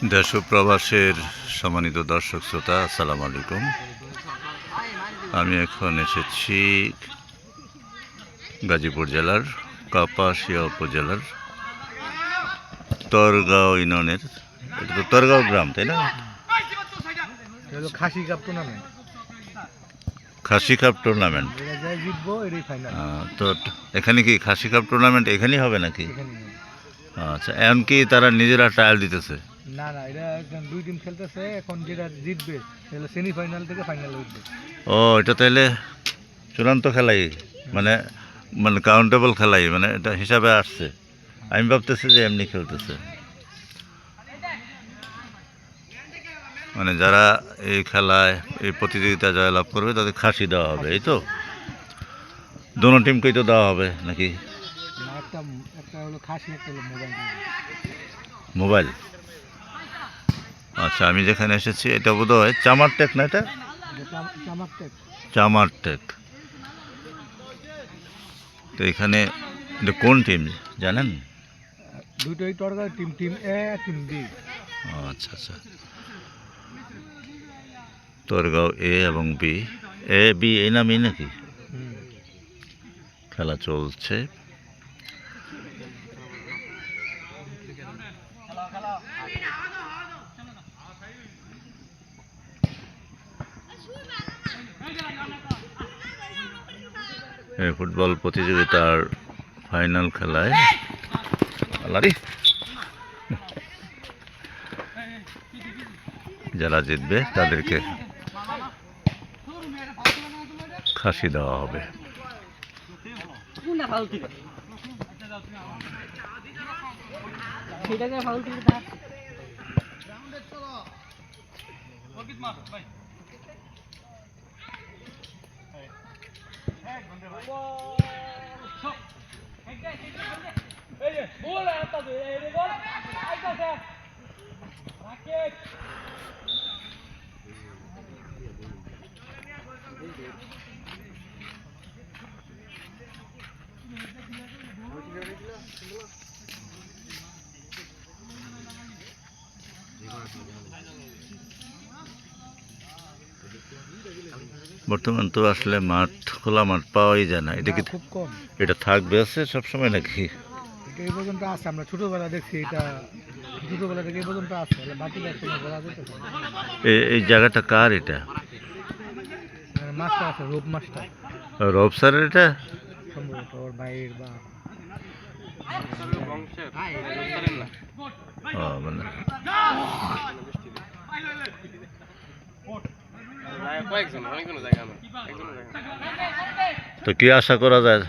দেশ ও প্রবাসের সম্মানিত দর্শক শ্রোতা, আসসালামু আলাইকুম। আমি এখন এসেছি গাজীপুর জেলার কাপাসিয়া উপজেলার তরগাঁও ইউনিয়নের, এটা তো তরগাঁও গ্রাম, তাই না? খাসি কাপ টুর্নামেন্ট, খাসি কাপ টুর্নামেন্ট। তো এখানে কি খাসি কাপ টুর্নামেন্ট এখানেই হবে নাকি? আচ্ছা, এখন কি তারা নিজেরা ট্রায়াল দিতেছে? না না, এটা একদম দুই টিম খেলতেছে। এখন যেটা জিতবে তাহলে সেমিফাইনাল থেকে ফাইনালে উঠবে। ও, এটা তাহলে চূড়ান্ত খেলাই, মানে মানে কাউন্টেবল খেলাই, মানে এটা হিসাবে আসছে। আমি ভাবতেছি যে এমনি খেলতেছে, মানে যারা এই খেলায় এই প্রতিযোগিতা জয়লাভ করবে তাদের খাসি দেওয়া হবে, এই তো? দোনো টিমকেই তো দেওয়া হবে নাকি? একটা হলো খাসি, একটা হলো মোবাইল। মোবাইল। আচ্ছা, আমি যেখানে এসেছি এটা বোধ হয় চামারটেক, না? এটা চামারটেক। তো এখানে এটা কোন টিম জানেন? দুটোই টর্গার টিম, টিম এ টিম বি। আচ্ছা আচ্ছা, তরগাঁও এ এবং বি, এ বি এই নামই নাকি? খেলা চলছে। এই ফুটবল প্রতিযোগিতার ফাইনাল খেলায় যারা জিতবে তাদেরকে খাসি দেওয়া হবে। বর্তমান তো আসলে মাঠ, খোলা মাঠ পাওয়াই যায় না। এটা কি খুব কম। এটা থাকবে আছে সবসময় নাকি? এই পর্যন্ত আছে, আমরা ছোটবেলা দেখছি, এটা ছোটবেলা থেকে এই পর্যন্ত আছে। বাকি এই জায়গাটা কার এটা? মাছটা আছে, রূপ মাছটা। রব স্যারের এটা সম্ভবত ওর ভাইয়ের বা মানে তো কি আশা করা যায়,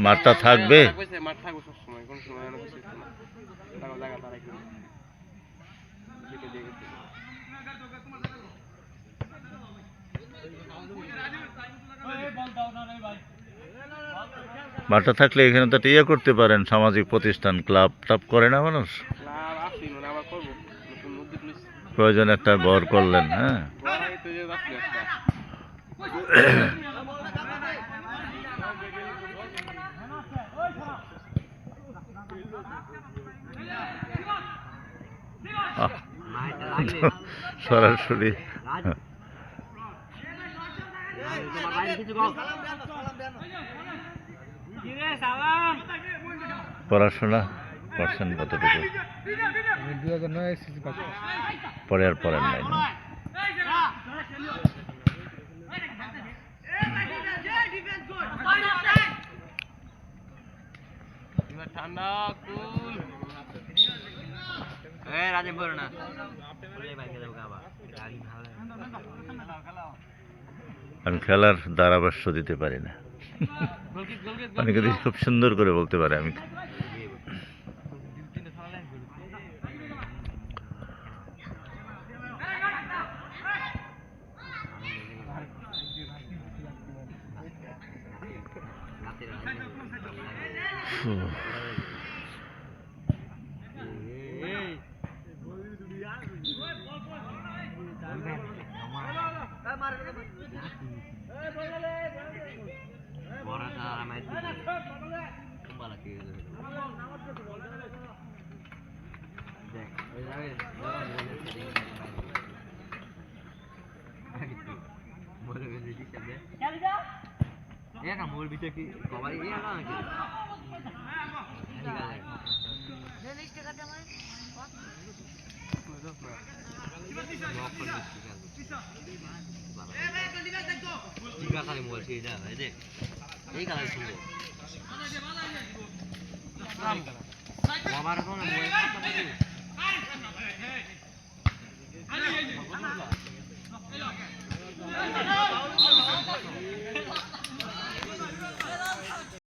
মাঠটা থাকবে? মাঠটা থাকলে এখানে তো ইয়ে করতে পারেন, সামাজিক প্রতিষ্ঠান, ক্লাব টাব করে না মানুষ? প্রয়োজন একটা ঘর করলেন, হ্যাঁ। সরাসরি পড়াশোনা করছেন কতটুকু? পরে আর পড়েন নাই না? আমি খেলার ধারাভাষ্য দিতে পারি না। অনেকে খুব সুন্দর করে বলতে পারে। আমি Kembali ke মোর ভিতরে কি কবাই ইয়া না নাকি টিকা খালি মোবাইল সেই না এই যে এই কালার সুন্দর বাবার এখন মোবাইল